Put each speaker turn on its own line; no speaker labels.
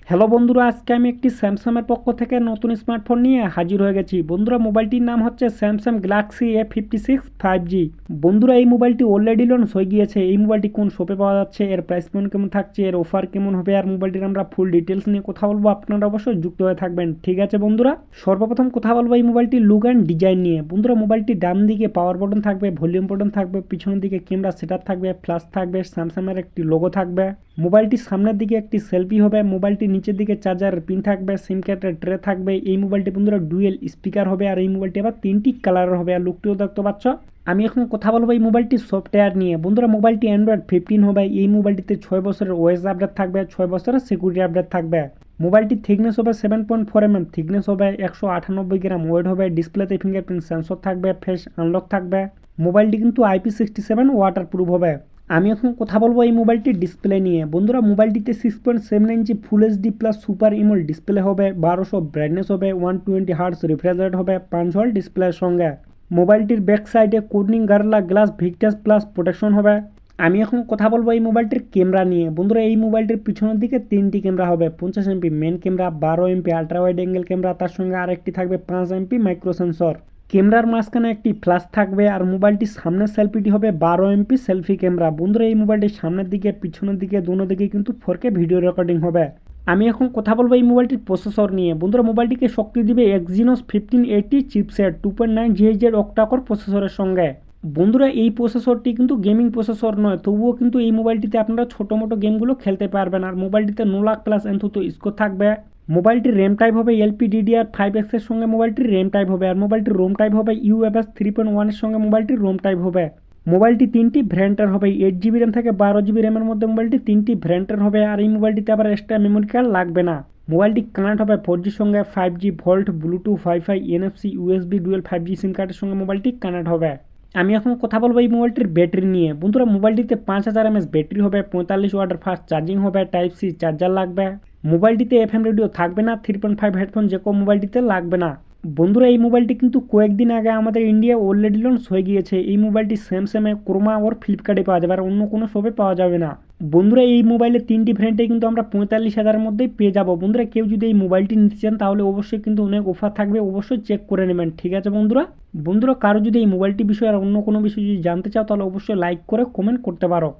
Hello বন্ধুরা, আজকে আমি একটি স্যামসাংয়ের পক্ষ থেকে নতুন স্মার্টফোন নিয়ে হাজির হয়ে গেছি। বন্ধুরা, মোবাইলটির নাম হচ্ছে স্যামসাং গ্যালাক্সি A56 5G। বন্ধুরা, এই মোবাইলটি অলরেডি লঞ্চ হয়ে গিয়েছে। এই মোবাইলটি কোন শপে পাওয়া যাচ্ছে, এর প্রাইস পয়েন্ট কেমন থাকছে, এর অফার কেমন হবে, আর মোবাইলটির আমরা ফুল ডিটেলস নিয়ে কথা বলবো। আপনারা অবশ্যই যুক্ত হয়ে থাকবেন। ঠিক আছে বন্ধুরা, সর্বপ্রথম কথা বলবো এই মোবাইলটির লুক অ্যান্ড ডিজাইন নিয়ে। বন্ধুরা, মোবাইলটির ডান দিকে পাওয়ার বাটন থাকবে, ভলিউম বাটন থাকবে, পিছনের দিকে ক্যামেরা সেটআপ থাকবে, ফ্ল্যাশ থাকবে, স্যামসাংয়ের একটি লোগো থাকবে। মোবাইলটির সামনের দিকে একটি সেলফি হবে, মোবাইলটির নিচের দিকে চার্জারের পিন থাকবে, সিম কার্ডের ট্রে থাকবে। এই মোবাইলটি বন্ধুরা ডুয়েল স্পিকার হবে, আর এই মোবাইলটি আবার 3টি কালারের হবে। আর লুকটিও দেখতে পাচ্ছ। আমি এখন কথা বলবো এই মোবাইলটির সফটওয়্যার নিয়ে। বন্ধুরা, মোবাইলটি অ্যান্ড্রয়েড 15 হবে। এই মোবাইলটিতে 6 বছরের ওএস আপডেট থাকবে, 6 বছরের সিকিউরিটি আপডেট থাকবে। মোবাইলটির থিকনেস হবে 7.4 mm থিকনেস হবে, 198 গ্রাম ওয়েট হবে। ডিসপ্লেতে ফিঙ্গারপ্রিন্ট সেন্সর থাকবে, ফেস আনলক থাকবে। মোবাইলটি কিন্তু IP67 ওয়াটার প্রুফ হবে। আমি এখন কথা বলবো এই মোবাইলটির ডিসপ্লে নিয়ে। বন্ধুরা, মোবাইলটিতে 6.7 inch full HD plus super AMOLED display হবে, 1200 ব্রাইটনেস হবে, 120 হার্টস রিফ্রেশ রেট হবে 5 ওয়াট ডিসপ্লের সঙ্গে। মোবাইলটির ব্যাক সাইডে Corning Gorilla glass Victus plus protection হবে। আমি এখন কথা বলবো এই মোবাইলটির ক্যামেরা নিয়ে। বন্ধুরা, এই মোবাইলটির পিছনের দিকে 3টি ক্যামেরা হবে, 50 MP main camera, 12 MP ultra wide angle camera, তার সঙ্গে আরেকটি থাকবে 5 MP মাইক্রো সেন্সর। ক্যামেরার মাঝখানে একটি ফ্ল্যাশ থাকবে, আর মোবাইলটির সামনের সেলফিটি হবে 12 MP সেলফি ক্যামেরা। বন্ধুরা, এই মোবাইলটির সামনের দিকে পিছনের দিকে দুনো দিকে কিন্তু 4K ভিডিও রেকর্ডিং হবে। আমি এখন কথা বলবো এই মোবাইলটির প্রসেসর নিয়ে। বন্ধুরা, মোবাইলটিকে শক্তি দিবে Exynos 1580 চিপসেট 2.9 GHz অক্টাকোর প্রসেসরের সঙ্গে। বন্ধুরা, এই প্রসেসরটি কিন্তু গেমিং প্রসেসর নয়, তবুও কিন্তু এই মোবাইলটিতে আপনারা ছোটো মোটো গেমগুলো খেলতে পারবেন। আর মোবাইলটিতে 9,00,000+ এনথুতো স্কোর থাকবে। মোবাইলটির র্যাম টাইপ হবে LPDDR5X এর সঙ্গে মোবাইলটির র্যাম টাইপ হবে, আর মোবাইলটির রোম টাইপ হবে UFS 3.1 এর সঙ্গে মোবাইলটির রোম টাইপ হবে। মোবাইলটি 3টি ভ্যারিয়েন্টের হবে, 8GB র্যাম থেকে 12GB র্যামের মধ্যে মোবাইলটি 3টি ভ্যারিয়েন্টের হবে। আর এই মোবাইলটিতে আবার এক্সট্রা মেমোরি কার্ড লাগবে না। মোবাইলটি কানেক্ট হবে 4Gর সঙ্গে, 5G volt Bluetooth wifi NFC USB dual 5G সিম কার্ডের সঙ্গে মোবাইলটি কানেক্ট হবে। আমি এখন কথা বলবো এই মোবাইলটির ব্যাটারি নিয়ে। বন্ধুরা, মোবাইলটিতে 5000 mAh ব্যাটারি হবে, 45 ওয়াটের ফাস্ট চার্জিং হবে, টাইপ সি চার্জার লাগবে। মোবাইলটিতে FM রেডিও থাকবে না, 3.5 হেডফোন যে কোনো মোবাইলটিতে লাগবে না। বন্ধুরা, এই মোবাইলটি কিন্তু কয়েকদিন আগে আমাদের ইন্ডিয়া অলরেডি লঞ্চ হয়ে গিয়েছে। এই মোবাইলটি স্যামসাংয়ে, ক্রোমা ওর ফ্লিপকার্টে পাওয়া যাবে, আর অন্য কোনো শপে পাওয়া যাবে না। বন্ধুরা, এই মোবাইলের 3টি ভ্যারিয়েন্টে কিন্তু আমরা 45,000-এর মধ্যেই পেয়ে যাবো। বন্ধুরা, কেউ যদি এই মোবাইলটি নিতে চান তাহলে অবশ্যই কিন্তু অনেক অফার থাকবে, অবশ্যই চেক করে নেবেন। ঠিক আছে বন্ধুরা, কারো যদি এই মোবাইলটি বিষয়ে আর অন্য কোনো বিষয় যদি জানতে চাও তাহলে অবশ্যই লাইক করে কমেন্ট করতে পারো।